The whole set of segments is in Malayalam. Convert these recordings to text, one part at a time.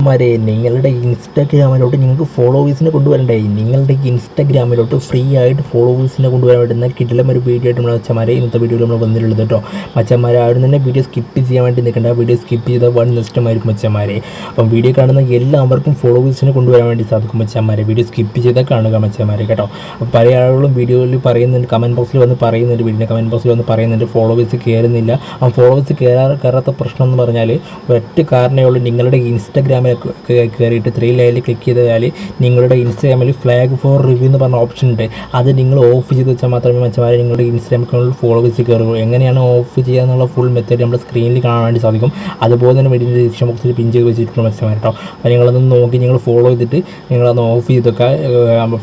മാരെ നിങ്ങളുടെ ഇൻസ്റ്റാഗ്രാമിലോട്ട് നിങ്ങൾക്ക് ഫോളോവേഴ്സിനെ കൊണ്ടുവരണ്ടേ? നിങ്ങളുടെ ഇൻസ്റ്റാഗ്രാമിലോട്ട് ഫ്രീ ആയിട്ട് ഫോളോവേഴ്സിനെ കൊണ്ടുവരാൻ പറ്റുന്ന കിടിലം ഒരു വീഡിയോ ആയിട്ട് നമ്മൾ മച്ചന്മാരെ ഇന്നത്തെ വീഡിയോയിൽ നമ്മൾ വന്നിട്ടുള്ളത് കേട്ടോ. മച്ചന്മാരെ ആരും തന്നെ വീഡിയോ സ്കിപ്പ് ചെയ്യാൻ വേണ്ടി നിൽക്കേണ്ട, വീഡിയോ സ്കിപ്പ് ചെയ്താൽ വൺ നഷ്ടമായിരിക്കും മച്ചന്മാരെ. അപ്പം വീഡിയോ കാണുന്ന എല്ലാവർക്കും ഫോളോവേഴ്സിനെ കൊണ്ടുവരാൻ വേണ്ടി സാധിക്കും മച്ചന്മാരെ. വീഡിയോ സ്കിപ്പ് ചെയ്താൽ കാണുക മച്ചന്മാരെ കേട്ടോ. അപ്പോൾ പല ആളുകളും വീഡിയോയിൽ പറയുന്നുണ്ട്, കമൻറ്റ് ബോക്സിൽ വന്ന് പറയുന്നുണ്ട്, വീഡിയോ കമൻറ്റ് ബോക്സിൽ വന്ന് പറയുന്നുണ്ട് ഫോളോവേഴ്സ് കയറുന്നില്ല. ആ ഫോളോവേഴ്സ് കയറാത്ത പ്രശ്നം എന്ന് പറഞ്ഞാൽ ഒറ്റ കാരണമേ ഉള്ളൂ. നിങ്ങളുടെ ഇൻസ്റ്റാഗ്രാമിൽ കയറിയിട്ട് 3 ലൈനിൽ ക്ലിക്ക് ചെയ്താൽ നിങ്ങളുടെ ഇൻസ്റ്റാഗ്രാമിൽ ഫ്ലാഗ് ഫോർ റിവ്യൂ എന്ന് പറഞ്ഞ ഓപ്ഷൻ ഉണ്ട്. അത് നിങ്ങൾ ഓഫ് ചെയ്ത് വെച്ചാൽ മാത്രമേ മച്ചന്മാരെ നിങ്ങളുടെ ഇൻസ്റ്റാഗ്രാം അക്കൗണ്ടിൽ ഫോളോവേഴ്സ് കയറുള്ളൂ. എങ്ങനെയാണ് ഓഫ് ചെയ്യുക എന്നുള്ള ഫുൾ മെത്തേഡ് നമ്മുടെ സ്ക്രീനിൽ കാണാൻ വേണ്ടി സാധിക്കും. അതുപോലെ തന്നെ വീഡിയോ ഡിസ്ക്രിപ്ഷൻ ബോക്സിൽ പിൻ ചെയ്ത് വെച്ചിട്ടുണ്ട് മച്ചന്മാർ കേട്ടോ. അപ്പോൾ നിങ്ങളതൊന്ന് നോക്കി നിങ്ങൾ ഫോളോ ചെയ്തിട്ട് നിങ്ങളത് ഓഫ് ചെയ്തൊക്കെ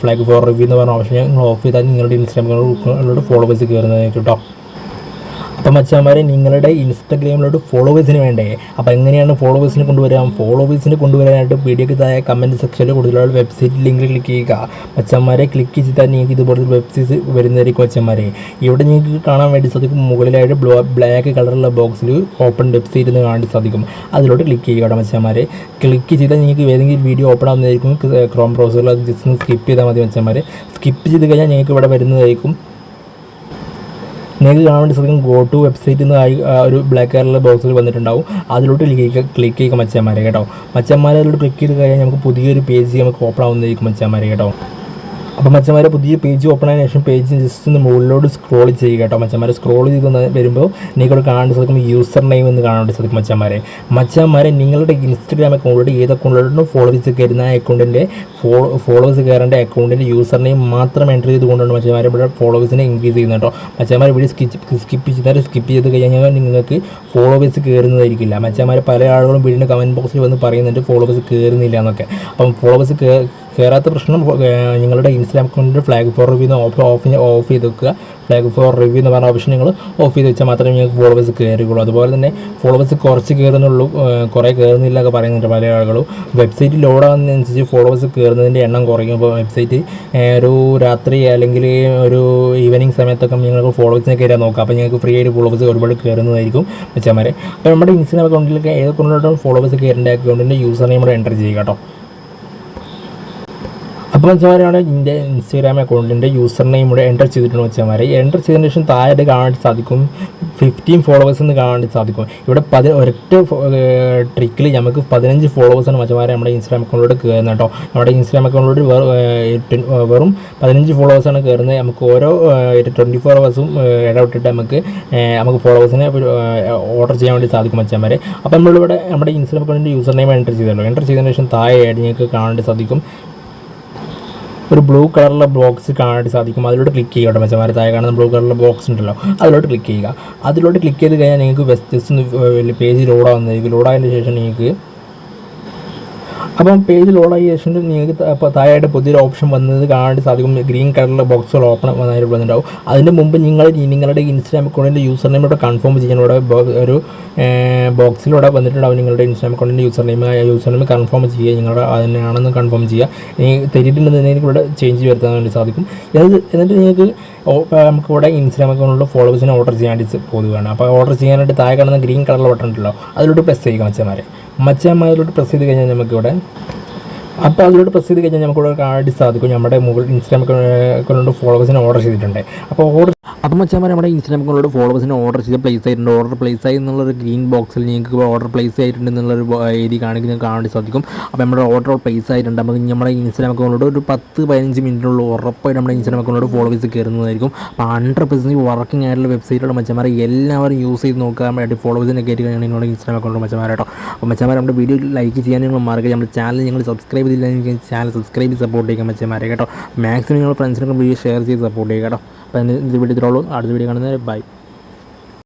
ഫ്ലാഗ് ഫോർ റിവ്യൂ എന്ന് പറഞ്ഞ ഓപ്ഷൻ നിങ്ങൾ ഓഫ് ചെയ്താൽ നിങ്ങളുടെ ഇൻസ്റ്റാഗ്രാം അക്കൗണ്ടിലോട്ട് ഫോളോവേഴ്സ് കയറുന്നത് കേട്ടോ. അപ്പം മച്ചാന്മാരെ നിങ്ങളുടെ ഇൻസ്റ്റാഗ്രാമിലോട്ട് ഫോളോവേഴ്സിന് വേണ്ടേ? അപ്പോൾ എങ്ങനെയാണ് ഫോളോവേഴ്സിനെ കൊണ്ടുവരാം? ഫോളോവേഴ്സിനെ കൊണ്ടുവരാനായിട്ട് വീഡിയോക്ക് താഴെ കമൻറ്റ് സെക്ഷനിൽ കൂടുതലുള്ള വെബ്സൈറ്റ് ലിങ്കിൽ ക്ലിക്ക് ചെയ്യുക മച്ചാന്മാരെ. ക്ലിക്ക് ചെയ്താൽ നിങ്ങൾക്ക് ഇതുപോലത്തെ വെബ്സൈറ്റ് വരുന്നതായിരിക്കും മച്ചാന്മാരെ. ഇവിടെ നിങ്ങൾക്ക് കാണാൻ വേണ്ടി സാധിക്കും, മുകളിലായിട്ട് ബ്ലാക്ക് കളറുള്ള ബോക്സിൽ ഓപ്പൺ വെബ്സൈറ്റ് എന്ന് കാണാൻ സാധിക്കും. അതിലോട്ട് ക്ലിക്ക് ചെയ്യുക മച്ചാന്മാരെ. ക്ലിക്ക് ചെയ്താൽ നിങ്ങൾക്ക് ഏതെങ്കിലും വീഡിയോ ഓപ്പൺ ആവുന്നതായിരിക്കും ക്രോം ബ്രൗസറിൽ. അത് ജസ്റ്റ് ഒന്ന് സ്കിപ്പ് ചെയ്താൽ മതി മച്ചാന്മാരെ. സ്കിപ്പ് ചെയ്ത് കഴിഞ്ഞാൽ നിങ്ങൾക്ക് ഇവിടെ വരുന്നതായിരിക്കും. നിങ്ങൾക്ക് കാണാൻ വേണ്ടി സാധിക്കും ഗോ ടു വെബ്സൈറ്റ് എന്ന് ഒരു ബ്ലാക്ക് കളറിലെ ബോക്സിൽ വന്നിട്ടുണ്ടാവും. അതിലോട്ട് ക്ലിക്ക് ചെയ്യുക മച്ചന്മാരെ കേട്ടോ. മച്ചന്മാരെ അതിലോട്ട് ക്ലിക്ക് ചെയ്ത് കഴിഞ്ഞാൽ നമുക്ക് പുതിയൊരു പേജ് നമുക്ക് ഓപ്പൺ ആവുന്നതായിരിക്കും മച്ചന്മാരെ കേട്ടോ. അപ്പോൾ മച്ചന്മാരെ പുതിയ പേജ് ഓപ്പൺ ആയതിനു ശേഷം പേജ് ജസ്റ്റ് ഒന്ന് മുകളിലോട്ട് സ്ക്രോൾ ചെയ്യുക കേട്ടോ മച്ചന്മാരെ. സ്ക്രോൾ ചെയ്ത് വരുമ്പോൾ നിങ്ങൾക്കവിടെ കാണാൻ സാധിക്കും യൂസർ നെയിം എന്ന് കാണാൻ വേണ്ടി സാധിക്കും മച്ചന്മാരെ. നിങ്ങളുടെ ഇൻസ്റ്റാഗ്രാം അക്കൗണ്ടിലോട്ട് ഏത് അക്കൗണ്ടിലോട്ട് ഫോളോവേഴ്സ് കയറുന്ന അക്കൗണ്ടിൻ്റെ ഫോളോവേഴ്സ് കയറേണ്ട അക്കൗണ്ടിൻ്റെ യൂസർ നെയിം മാത്രം എൻ്റർ ചെയ്തുകൊണ്ടാണ് മച്ചന്മാരെ ഇവിടെ ഫോളോവേഴ്സിനെ ഇൻക്രീസ് ചെയ്യുന്നത് കേട്ടോ. മച്ചന്മാരെ വീഡിയോ സ്കിപ്പ് ചെയ്ത് കഴിഞ്ഞാൽ നിങ്ങൾക്ക് ഫോളോവേഴ്സ് കയറുന്നതായിരിക്കില്ല മച്ചന്മാരെ. പല ആളുകളും വീടിൻ്റെ കമൻറ്റ് ബോക്സിൽ വന്ന് പറയുന്നുണ്ട് ഫോളോവേഴ്സ് കയറുന്നില്ല എന്നൊക്കെ. അപ്പം ഫോളോവേഴ്സ് കയറാത്ത പ്രശ്നം നിങ്ങളുടെ ഇൻസ്റ്റാഗ്രാം അക്കൗണ്ടിൻ്റെ ഫ്ലാഗ് ഫോർ റിവ്യൂ ഓഫ് ചെയ്ത് വെക്കുക. ഫ്ലാഗ് ഫോർ റിവ്യൂ എന്ന് പറഞ്ഞ ഓപ്ഷൻ നിങ്ങൾ ഓഫ് ചെയ്ത് വെച്ചാൽ മാത്രമേ നിങ്ങൾക്ക് ഫോളോവേഴ്സ് കയറുകയുള്ളൂ. അതുപോലെ തന്നെ ഫോളോവേഴ്സ് കുറച്ച് കയറുന്നുള്ളൂ, കുറേ കയറുന്നില്ല ഒക്കെ പറയുന്നുണ്ട് പല ആളുകളും. വെബ്സൈറ്റ് ലോഡാകുന്നതിനനുസരിച്ച് ഫോളോവേഴ്സ് കയറുന്നതിൻ്റെ എണ്ണം കുറയും. അപ്പോൾ വെബ്സൈറ്റ് ഒരു രാത്രി അല്ലെങ്കിൽ ഒരു ഈവനിങ് സമയത്തൊക്കെ നിങ്ങൾക്ക് ഫോളോവേഴ്സിനെ കയറാൻ നോക്കാം. അപ്പോൾ നിങ്ങൾക്ക് ഫ്രീ ആയിട്ട് ഫോളോവേഴ്സ് ഒരുപാട് കയറുന്നതായിരിക്കും മച്ചന്മാരെ. അപ്പോൾ നമ്മുടെ ഇൻസ്റ്റാഗ്രാം അക്കൗണ്ടിലൊക്കെ ഏത് അക്കൗണ്ടിലോട്ടും ഫോളോവേഴ്സ് കയറേണ്ട അക്കൗണ്ടിൻ്റെ യൂസർ നെയിം എൻ്റർ ചെയ്യുക കേട്ടോ. അപ്പോൾ മച്ചന്മാരാണ് എൻ്റെ ഇൻസ്റ്റാഗ്രാം അക്കൗണ്ടിൻ്റെ യൂസർ നെയിം ഇവിടെ എൻ്റർ ചെയ്തിട്ടുണ്ട് മച്ചന്മാരെ. എൻ്റർ ചെയ്തതിന് ശേഷം താഴെ കാണാൻ സാധിക്കും 15 ഫോളോവേഴ്സ് എന്ന് കാണാൻ സാധിക്കും. ഇവിടെ ഒരൊറ്റ ട്രിക്കിൽ നമുക്ക് 15 ഫോളോവേഴ്സാണ് മച്ചന്മാരെ നമ്മുടെ ഇൻസ്റ്റാഗ്രാം അക്കൗണ്ടിലോട്ട് കയറുന്നത് കേട്ടോ. നമ്മുടെ ഇൻസ്റ്റാഗ്രാം അക്കൗണ്ടിലോട്ട് വെറും 15 ഫോളോവേഴ്സാണ് കയറുന്നത്. നമുക്ക് ഓരോ 24 ഹവേഴ്സും ഇടവിട്ടിട്ട് നമുക്ക് ഫോളോവേഴ്സിനെ ഓർഡർ ചെയ്യാൻ വേണ്ടി സാധിക്കും മച്ചന്മാരെ. അപ്പോൾ നമ്മളിവിടെ നമ്മുടെ ഇൻസ്റ്റാഗ്രാം അക്കൗണ്ടിൻ്റെ യൂസർ നെയിം എൻ്റർ ചെയ്തല്ലോ. എൻ്റർ ചെയ്തതിന് ശേഷം താഴെയായിട്ട് നിങ്ങൾക്ക് കാണാൻ വേണ്ടി സാധിക്കും ഒരു ബ്ലൂ കളറുള്ള ബോക്സ് കാണാൻ സാധിക്കും. അതിലോട്ട് ക്ലിക്ക് ചെയ്യുക മച്ചന്മാരെ. താഴെ കാണുന്ന ബ്ലൂ കളറുള്ള ബോക്സ് ഉണ്ടല്ലോ, അതിലോട്ട് ക്ലിക്ക് ചെയ്യുക. അതിലോട്ട് ക്ലിക്ക് ചെയ്ത് കഴിഞ്ഞാൽ നിങ്ങൾക്ക് ജസ്റ്റ് ഒന്ന് പേജ് ലോഡാവുന്നതായിരിക്കും. ലോഡായതിന് ശേഷം നിങ്ങൾക്ക് അപ്പം പേജ് ലോഡായ ശേഷം നിങ്ങൾക്ക് താഴെയായിട്ട് പുതിയൊരു ഓപ്ഷൻ വന്നത് കാണാൻ സാധിക്കും. ഗ്രീൻ കളറിലെ ബോക്സുകൾ ഓപ്പൺ വന്നതായിട്ട് വന്നിട്ടുണ്ടാവും. അതിന് മുമ്പ് നിങ്ങളുടെ ഇൻസ്റ്റാഗ്രാം അക്കൗണ്ടിൻ്റെ യൂസർ നെയിം ഇവിടെ കൺഫേം ചെയ്യാൻ ഇവിടെ ഒരു ബോക്സിലൂടെ വന്നിട്ടുണ്ടാവും. നിങ്ങളുടെ ഇൻസ്റ്റാഗ്രാം അക്കൗണ്ടിൻ്റെ യൂസർ നെയിം കൺഫേം ചെയ്യുക. നിങ്ങളുടെ അതിനാണെന്ന് കൺഫേം ചെയ്യുക. ഇനി തെറ്റിയിട്ടുണ്ടെന്നുണ്ടെങ്കിൽ ഇവിടെ ചേഞ്ച് വരുത്താൻ വേണ്ടി സാധിക്കും. എന്നിട്ട് നിങ്ങൾക്ക് നമുക്കിവിടെ ഇൻസ്റ്റാഗ്രാം അക്കൗണ്ടിലുള്ള ഫോളോവേഴ്സിനെ ഓർഡർ ചെയ്യാൻ വേണ്ടി പോവുകയാണ്. അപ്പോൾ ഓർഡർ ചെയ്യാനായിട്ട് താഴെ കാണുന്ന ഗ്രീൻ കളറിലെ ബട്ടൺ ഉണ്ടല്ലോ, അതിലോട്ട് പ്രസ് ചെയ്യുക മച്ചന്മാരിലോട്ട് പ്രസ് ചെയ്ത് കഴിഞ്ഞാൽ നമുക്കിവിടെ അതിലോട്ട് പ്രസ് ചെയ്ത് കഴിഞ്ഞാൽ നമുക്കിവിടെ കാണാൻ സാധിക്കും നമ്മുടെ മുകളിൽ ഇൻസ്റ്റാഗ്രാം അക്കൗണ്ടിലോട്ട് ഫോളോവേഴ്സിനെ ഓർഡർ ചെയ്തിട്ടുണ്ട്. അപ്പോൾ മച്ചന്മാർ നമ്മുടെ ഇൻസ്റ്റാഗ്രാം അക്കൗണ്ടിലോട്ട് ഫോളോവേഴ്സിനെ ഓർഡർ ചെയ്ത് പ്ലേസ് ആയിട്ടുണ്ട്. ഓർഡർ പ്ലേസ് ആയി എന്നുള്ളൊരു ഗ്രീൻ ബോക്സിൽ നിങ്ങൾക്ക് ഓർഡർ പ്ലേസ് ആയിട്ടുണ്ട് എന്നുള്ളൊരു ഏരിയ കാണിക്കുന്നത് കാണാൻ സാധിക്കും. അപ്പോൾ നമ്മുടെ ഓർഡർ പ്ലേസ് ആയിട്ടുണ്ട്. നമുക്ക് നമ്മുടെ ഇൻസ്റ്റാഗ്രാം അക്കൗണ്ടിലോട്ട് ഒരു 10-15 മിനിറ്റിനുള്ള ഉറപ്പായിട്ട് നമ്മുടെ ഇൻസ്റ്റാഗ്രാം അക്കൗണ്ടിലോട്ട് ഫോളോവേഴ്സ് കയറുന്നതായിരിക്കും. അപ്പോൾ 100% വർക്കിംഗ് ആയിട്ടുള്ള വെബ്സൈറ്റുള്ള മച്ചന്മാരെ എല്ലാവരും യൂസ് ചെയ്ത് നോക്കാൻ വേണ്ടി ഫോളോവേഴ്സിനെ കയറ്റി കഴിഞ്ഞാൽ നിങ്ങളുടെ ഇൻസ്റ്റാഗ്രാം അക്കൗണ്ട് മച്ചന്മാരാട്ടോ. അപ്പോൾ മച്ചന്മാർ നമ്മുടെ വീഡിയോ ലൈക്ക് ചെയ്യാൻ നിങ്ങൾ മറക്കുക. നമ്മുടെ ചാനൽ നിങ്ങൾ സബ്സ്ക്രൈബ് ചെയ്തില്ലെങ്കിൽ ചാനൽ സബ്സ്ക്രൈബ് ചെയ്ത് സപ്പോർട്ട് ചെയ്യുക മച്ചന്മാരെ കേട്ടോ. മാക്സിമം നിങ്ങൾ ഫ്രണ്ട്സിനൊക്കെ വീഡിയോ ഷെയർ ചെയ്ത് സപ്പോർട്ട് ചെയ്യുക കേട്ടോ. അപ്പോൾ ഇതിൻ്റെ വീഡിയോ ഇത്രയുള്ളൂ. അടുത്ത വീഡിയോ കാണുന്നത് ബൈ.